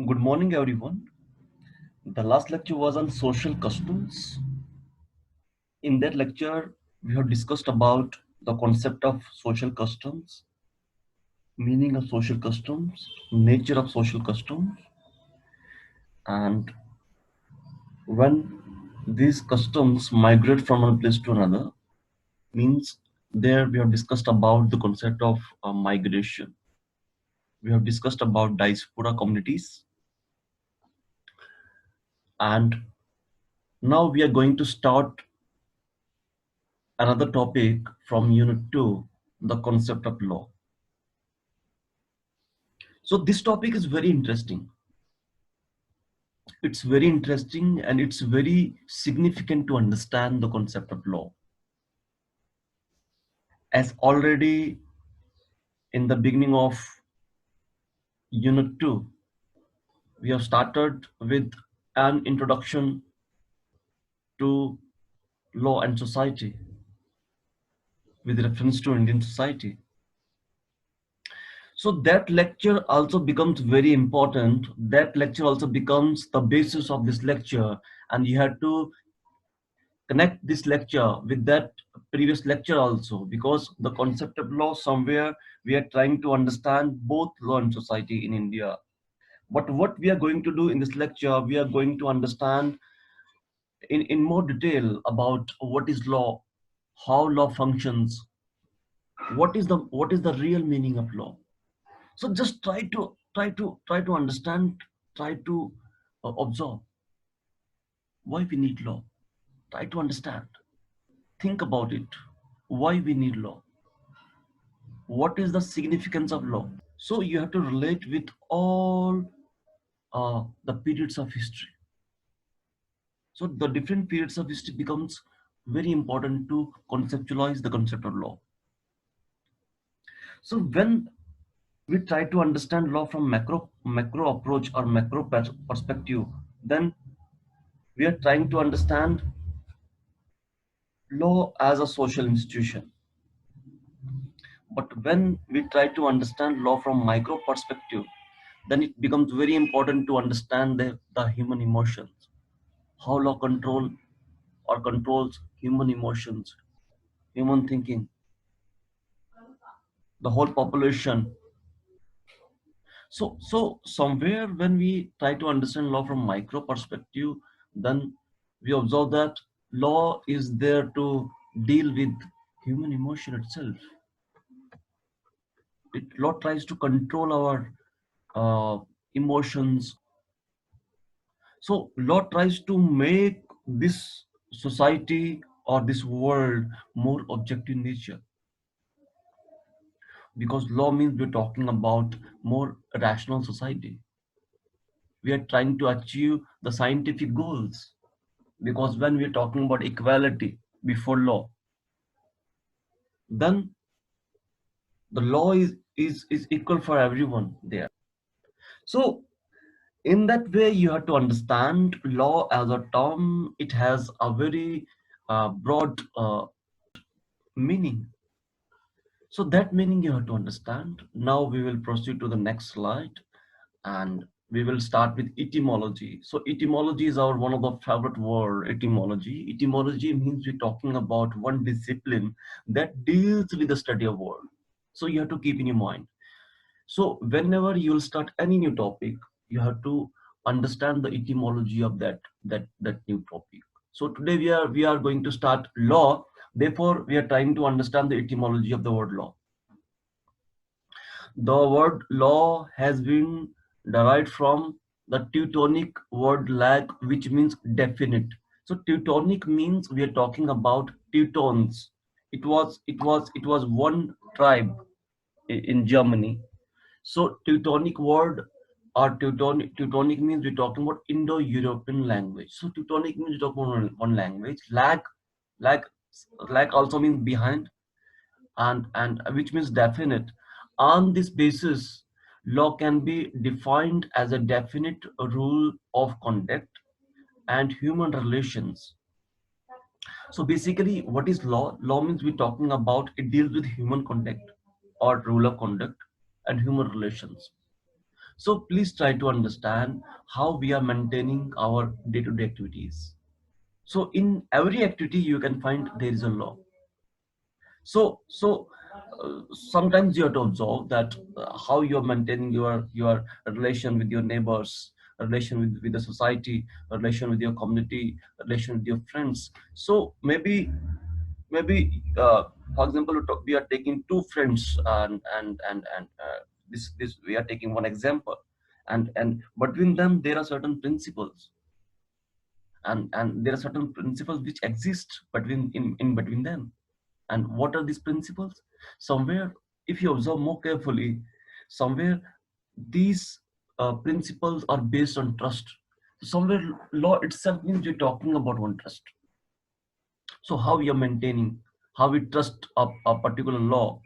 Good morning, everyone. The last lecture was on social customs. In that lecture, we have discussed about the concept of social customs, meaning of social customs, nature of social customs, and when these customs migrate from one place to another, means there we have discussed about the concept of migration. We have discussed about diaspora communities, and now we are going to start another topic from Unit 2, the concept of law. So this topic is very interesting. It's very interesting and it's very significant to understand the concept of law. As already in the beginning of Unit 2, we have started with an introduction to law and society with reference to Indian society. So that lecture also becomes very important. That lecture also becomes the basis of this lecture, and you have to connect this lecture with that previous lecture also, because the concept of law, somewhere we are trying to understand both law and society in India. But what we are going to do in this lecture, we are going to understand in more detail about what is law, how law functions, what is the real meaning of law. So just try to understand, try to observe why we need law. Try to understand. Think about it. Why we need law? What is the significance of law? So you have to relate with all the periods of history. So the different periods of history becomes very important to conceptualize the concept of law. So when we try to understand law from macro approach or macro perspective, then we are trying to understand law as a social institution. But when we try to understand law from micro perspective, then it becomes very important to understand the human emotions, how law control or controls human emotions, human thinking, the whole population. So somewhere when we try to understand law from micro perspective, then we observe that law is there to deal with human emotion itself. Law tries to control our emotions. So law tries to make this society or this world more objective in nature, because law means we're talking about more rational society. We are trying to achieve the scientific goals, because when we're talking about equality before law, then the law is equal for everyone there. So in that way, you have to understand law as a term. It has a very broad meaning. So that meaning you have to understand. Now we will proceed to the next slide, and we will start with etymology. So etymology is our one of the favorite word, etymology. Etymology means we're talking about one discipline that deals with the study of word. So you have to keep in your mind. So whenever you will start any new topic, you have to understand the etymology of that new topic. So today we are going to start law. Therefore, we are trying to understand the etymology of the word law. The word law has been derived from the Teutonic word lag, which means definite. So Teutonic means we are talking about Teutons. It was one tribe in Germany. So Teutonic word or Teutonic means we're talking about Indo-European language. So Teutonic means we're talking about one language. Lag, lag also means behind, and which means definite. On this basis, law can be defined as a definite rule of conduct and human relations. So basically, what is law? Law means we're talking about it deals with human conduct or rule of conduct and human relations. So please try to understand how we are maintaining our day-to-day activities. So in every activity you can find there is a law. So sometimes you have to observe that how you're maintaining your relation with your neighbors, relation with the society, relation with your community, relation with your friends. So maybe for example, we are taking two friends, and this we are taking one example, and between them there are certain principles, and there are certain principles which exist in between them. And what are these principles? Somewhere, if you observe more carefully, somewhere these principles are based on trust. Somewhere law itself means you're talking about one trust. So how we are maintaining, how we trust a particular law,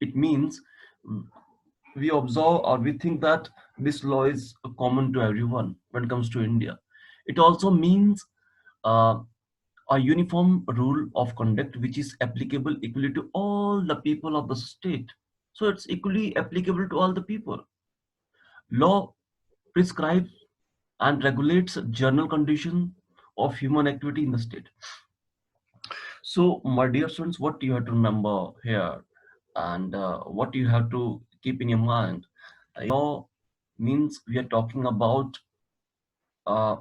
it means we observe or we think that this law is common to everyone when it comes to India. It also means uh, a uniform rule of conduct which is applicable equally to all the people of the state. So it's equally applicable to all the people. Law prescribes and regulates general condition of human activity in the state. So, my dear students, what you have to remember here, and what you have to keep in your mind, law means we are talking about uh,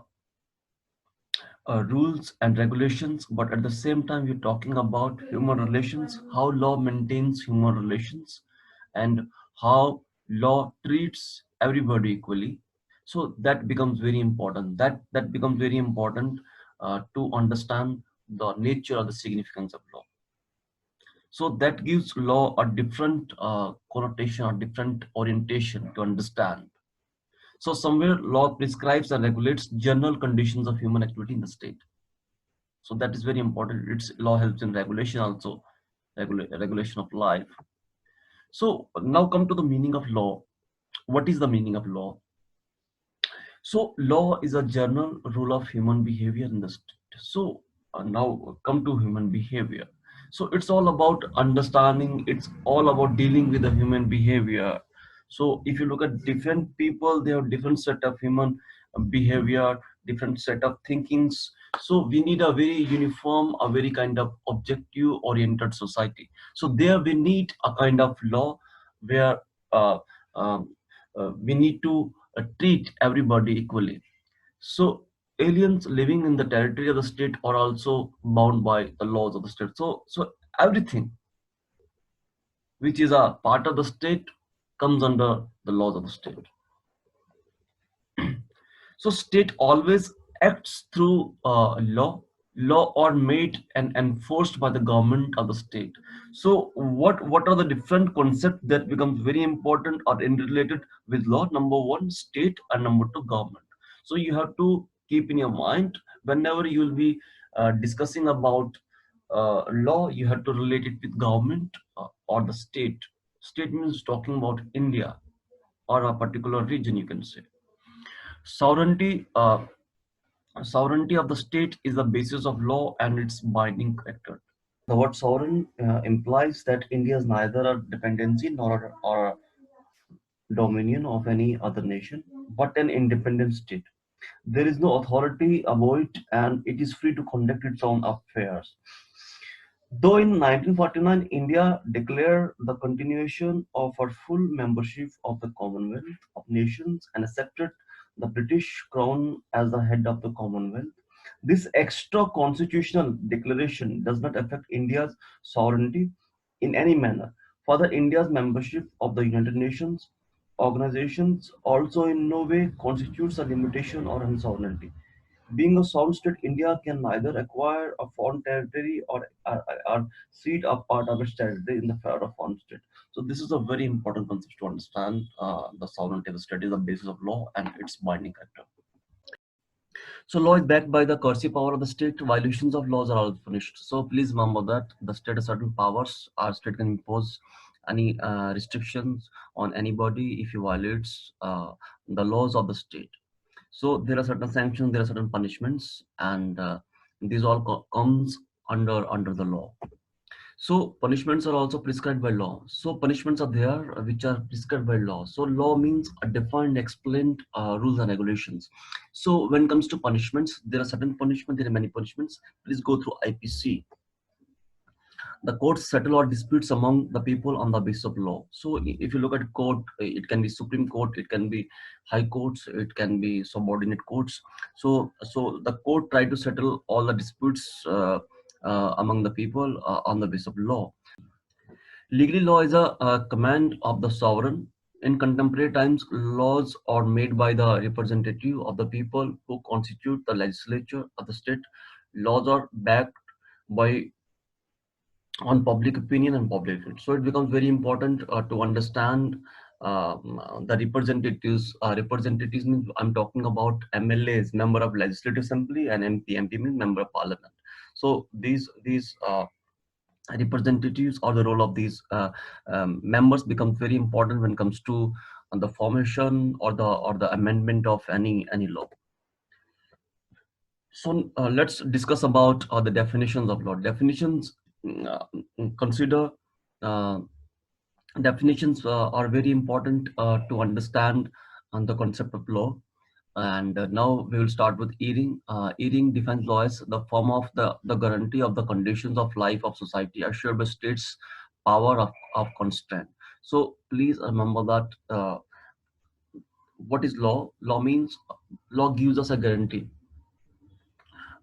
rules and regulations, but at the same time, we're talking about human relations, how law maintains human relations, and how law treats everybody equally. So that becomes very important. That becomes very important to understand the nature of the significance of law. So that gives law a different connotation or different orientation to understand. So somewhere law prescribes and regulates general conditions of human activity in the state. So that is very important. Its law helps in regulation also, regulation of life. So now come to the meaning of law. What is the meaning of law? So law is a general rule of human behavior in the state. So now come to human behavior. So it's all about understanding. It's all about dealing with the human behavior. So if you look at different people, they have different set of human behavior, different set of thinkings. So we need a very uniform, a very kind of objective oriented society. So there we need a kind of law where uh, um, we need to treat everybody equally. So aliens living in the territory of the state are also bound by the laws of the state. So everything which is a part of the state comes under the laws of the state. So state always acts through law. Law are made and enforced by the government of the state. So what are the different concepts that becomes very important or interrelated with law? Number one, state, and number two, government. So you have to keep in your mind whenever you will be discussing about law, you have to relate it with government or the state. State means talking about India or a particular region, you can say. Sovereignty of the state is the basis of law and its binding character. The word sovereign implies that India is neither a dependency nor a dominion of any other nation, but an independent state. There is no authority above it, and it is free to conduct its own affairs. Though in 1949 India declared the continuation of her full membership of the Commonwealth of Nations and accepted the British Crown as the head of the Commonwealth, this extra constitutional declaration does not affect India's sovereignty in any manner. Further, India's membership of the United Nations organizations also in no way constitutes a limitation or unsovereignty. Being a sound state, India can neither acquire a foreign territory or cede a part of its territory in the favor of foreign state. So this is a very important concept to understand. The sovereignty of the state is the basis of law and its binding character. So law is backed by the coercive power of the state. Violations of laws are always punished. So please remember that the state has certain powers. Our state can impose any restrictions on anybody if he violates the laws of the state. So there are certain sanctions, there are certain punishments, and these all comes under the law. So punishments are also prescribed by law. So punishments are there which are prescribed by law. So law means a defined, explained rules and regulations. So when it comes to punishments, there are certain punishments, there are many punishments. Please go through IPC. The courts settle or disputes among the people on the basis of law. So if you look at court, it can be Supreme Court, it can be high courts, it can be subordinate courts. So the court try to settle all the disputes among the people on the basis of law. Legally, law is a command of the sovereign. In contemporary times, laws are made by the representative of the people who constitute the legislature of the state. Laws are backed by on public opinion and public good. So it becomes very important to understand the representatives. Representatives means I'm talking about MLAs, member of Legislative Assembly, and MP. MP means member of Parliament. So these representatives or the role of these members becomes very important when it comes to the formation or the amendment of any law. So let's discuss about the definitions of law. Definitions consider uh, definitions are very important to understand the concept of law. And now we will start with Earing. Earing defines law as the form of the guarantee of the conditions of life of society assured by states power of constraint. So please remember that what is law? Law means law gives us a guarantee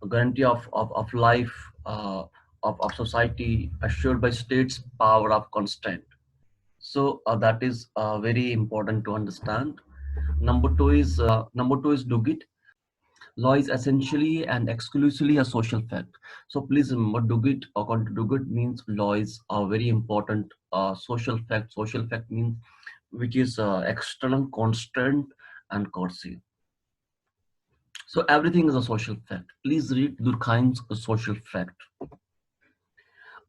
of life of society assured by states power of constraint. So that is very important to understand. Number two is Dughit. Law is essentially and exclusively a social fact. So please remember, Dughit, according to Dughit, means law is a very important social fact. Social fact means which is external constraint and coercive. So everything is a social fact. Please read Durkheim's Social Fact.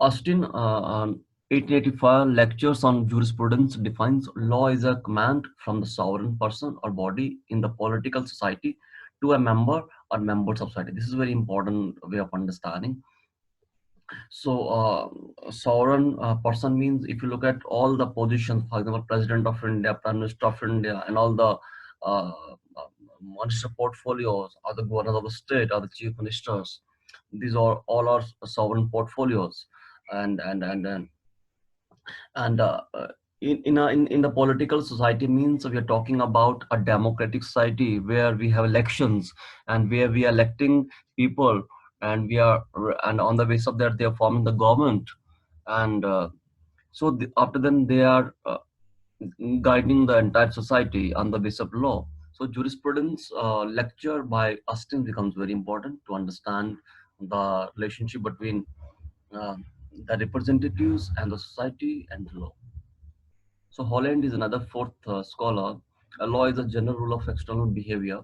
Austin, 1885, Lectures on Jurisprudence defines law as a command from the sovereign person or body in the political society to a member or members of society. This is a very important way of understanding. So, sovereign person means if you look at all the positions, for example, President of India, Prime Minister of India, and all the uh, minister portfolios, or the governors of the state, or the chief ministers, these are all are sovereign portfolios, and and in the political society means we are talking about a democratic society where we have elections and where we are electing people, and we are and on the basis of that they are forming the government, and after then they are guiding the entire society on the basis of law. So jurisprudence lecture by Austin becomes very important to understand the relationship between uh, the representatives and the society and the law. So Holland is another fourth scholar. A law is a general rule of external behavior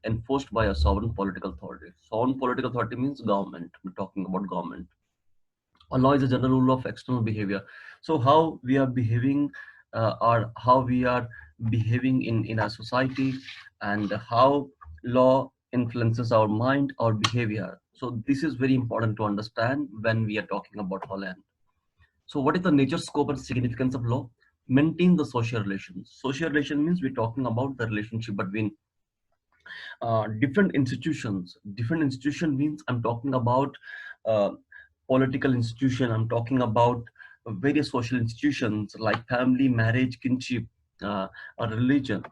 enforced by a sovereign political authority. Sovereign political authority means government. We're talking about government. A law is a general rule of external behavior. So how we are behaving or how we are behaving in our society, and how law influences our mind, our behavior. So this is very important to understand when we are talking about Holland. So what is the nature, scope, and significance of law? Maintain the social relations. Social relation means we're talking about the relationship between different institutions. Different institution means I'm talking about uh, political institution. I'm talking about various social institutions like family, marriage, kinship, or religion.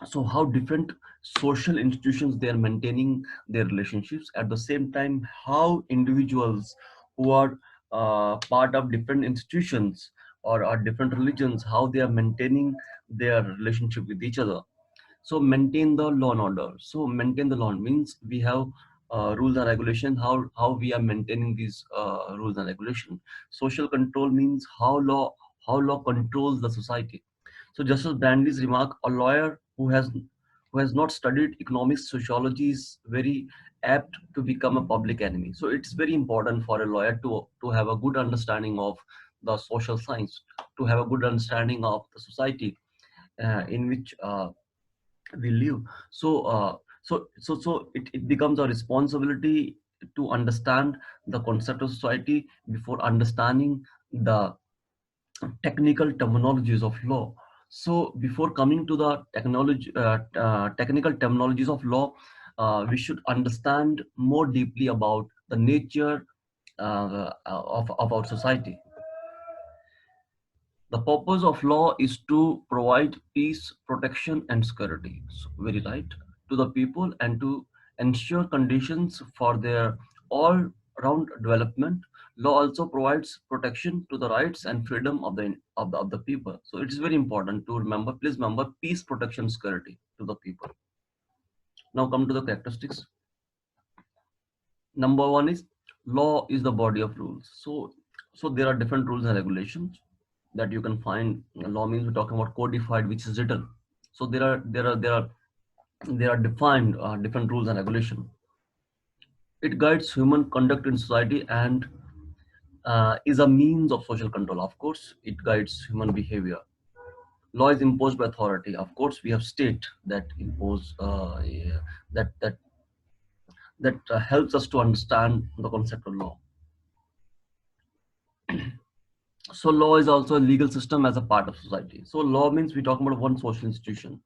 So how different social institutions they are maintaining their relationships, at the same time how individuals who are part of different institutions or different religions, how they are maintaining their relationship with each other. So maintain the law and order. So maintain the law means we have rules and regulation, how we are maintaining these rules and regulation. Social control means how law controls the society. So Justice Brandeis remark, a lawyer who has not studied economics, sociology is very apt to become a public enemy. So it's very important for a lawyer to have a good understanding of the social science, to have a good understanding of the society in which we live. So it becomes a responsibility to understand the concept of society before understanding the technical terminologies of law. So before coming to the technical terminologies of law, we should understand more deeply about the nature of our society. The purpose of law is to provide peace, protection, and security. So, very right, to the people and to ensure conditions for their all-round development. Law also provides protection to the rights and freedom of the people. So it is very important to remember. Please remember peace, protection, security to the people. Now come to the characteristics. Number one is law is the body of rules. So there are different rules and regulations that you can find. Law means we're talking about codified, which is written. So there are defined different rules and regulation. It guides human conduct in society and is a means of social control. Of course, it guides human behavior. Law is imposed by authority. Of course, we have state that impose yeah, that helps us to understand the concept of law. So law is also a legal system as a part of society. So law means we're talking about one social institution.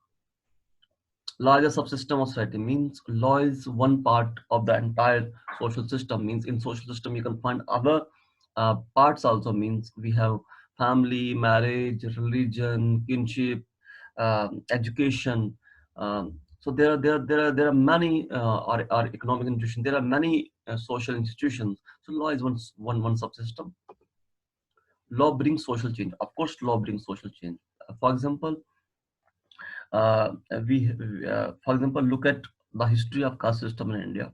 Law is a subsystem of society, means law is one part of the entire social system. Means in social system you can find other parts also. Means we have family, marriage, religion, kinship, education. So there are many or economic institutions. There are many social institutions. So law is one subsystem. Law brings social change. Of course, law brings social change. For example, uh, for example, look at the history of caste system in India.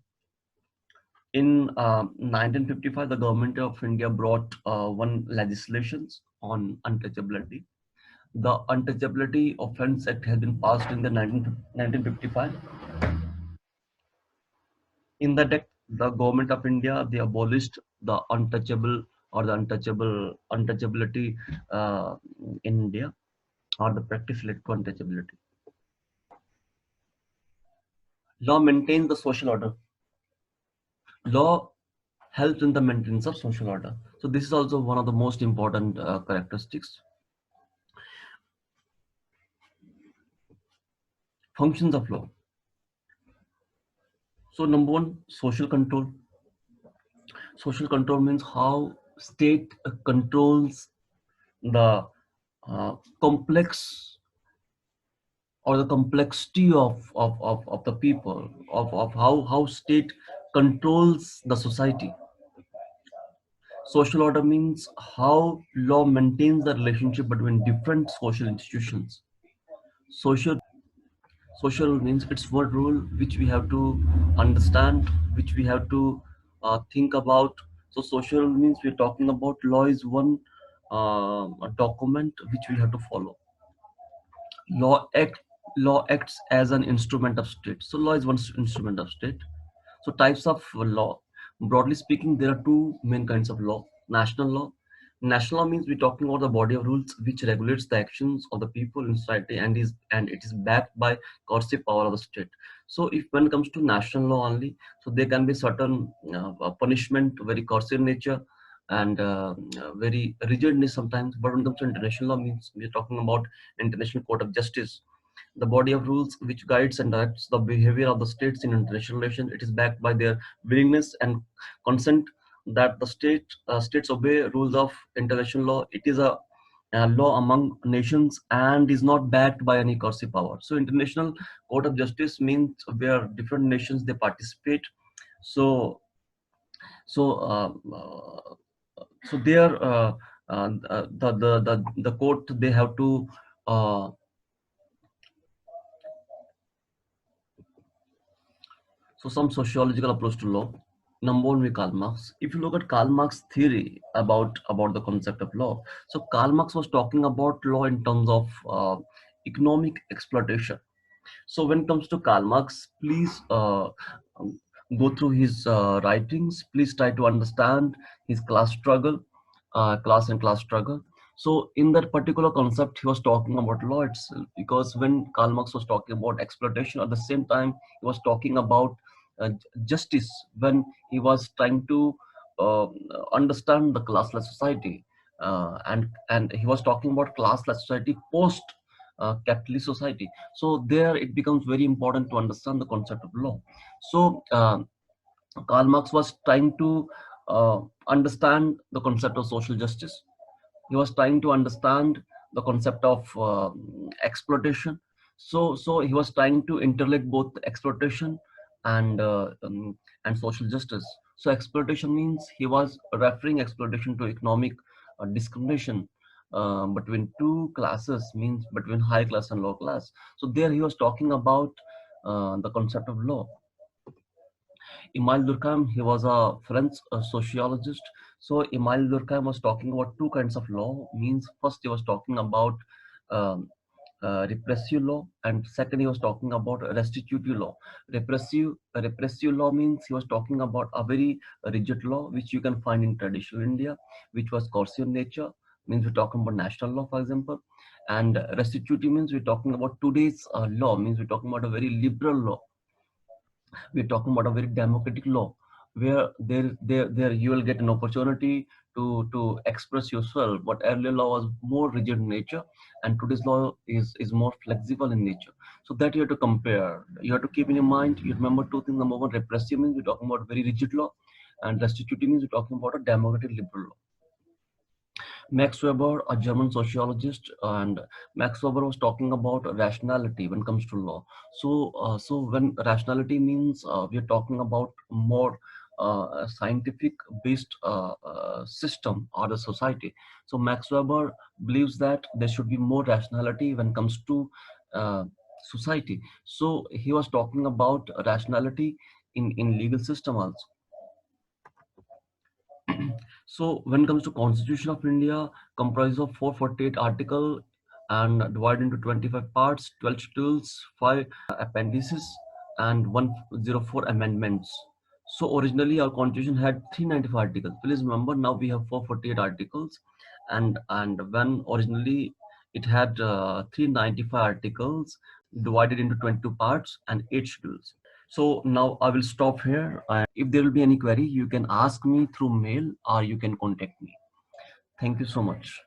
In 1955, the government of India brought one legislations on untouchability. The Untouchability Offence Act has been passed in the 1955. In that act, the government of India, they abolished the untouchable or the untouchability in India, or the practice led to untouchability. Law maintains the social order. Law helps in the maintenance of social order. So this is also one of the most important characteristics. Functions of law. So number one, social control. Social control means how state controls the complex or the complexity of the people, of how state controls the society. Social order means how law maintains the relationship between different social institutions. Social Social means it's one rule which we have to understand, which we have to think about. So social means we're talking about law is one a document which we have to follow. Law act Law acts as an instrument of state. So law is one instrument of state. So types of law. Broadly speaking, there are two main kinds of law. National law. National law means we're talking about the body of rules which regulates the actions of the people in society and it is backed by coercive power of the state. So if when it comes to national law only, so there can be certain punishment, very coercive nature and very rigidness sometimes. But when it comes to international law, means we're talking about International Court of Justice, the body of rules which guides and directs the behavior of the states in international relations. It is backed by their willingness and consent that the states obey rules of international law. It is a law among nations and is not backed by any coercive power. So International Court of Justice means where different nations they participate. So so there the court they have to uh, so some sociological approach to law. Number one, we Karl Marx. If you look at Karl Marx theory about the concept of law, so Karl Marx was talking about law in terms of economic exploitation. So when it comes to Karl Marx, please go through his writings. Please try to understand his class struggle. So in that particular concept, he was talking about law itself, because when Karl Marx was talking about exploitation, at the same time he was talking about justice when he was trying to uh, understand the classless society, and he was talking about classless society post capitalist society. So there it becomes very important to understand the concept of law. So Karl Marx was trying to understand the concept of social justice. He was trying to understand the concept of exploitation. So he was trying to interlink both exploitation and and social justice. So exploitation means he was referring exploitation to economic discrimination between two classes, means between high class and low class. So there he was talking about the concept of law. Emile Durkheim, he was a French sociologist. So Emile Durkheim was talking about two kinds of law. Means first he was talking about um, repressive law, and second he was talking about restitutive law. Repressive law means he was talking about a very rigid law which you can find in traditional India, which was coercive in nature. Means we're talking about national law, for example. And restitutive means we're talking about today's law. Means we're talking about a very liberal law. We're talking about a very democratic law where there you will get an opportunity to express yourself. But earlier law was more rigid in nature, and today's law is more flexible in nature. So that you have to compare. You have to keep in your mind. You remember two things. Number one, repressive means we're talking about very rigid law, and restitutive means we're talking about a democratic liberal law. Max Weber, a German sociologist, and Max Weber was talking about rationality when it comes to law. So when rationality means we are talking about more scientific based system or the society. So Max Weber believes that there should be more rationality when it comes to uh, society. So he was talking about rationality in legal system also. So when it comes to Constitution of India, comprises of 448 article and divided into 25 parts, 12 schedules, 5 appendices, and 104 amendments. So originally our constitution had 395 articles. Please remember, now we have 448 articles, and when originally it had 395 articles divided into 22 parts and 8 schedules. So now I will stop here. If there will be any query, you can ask me through mail or you can contact me. Thank you so much.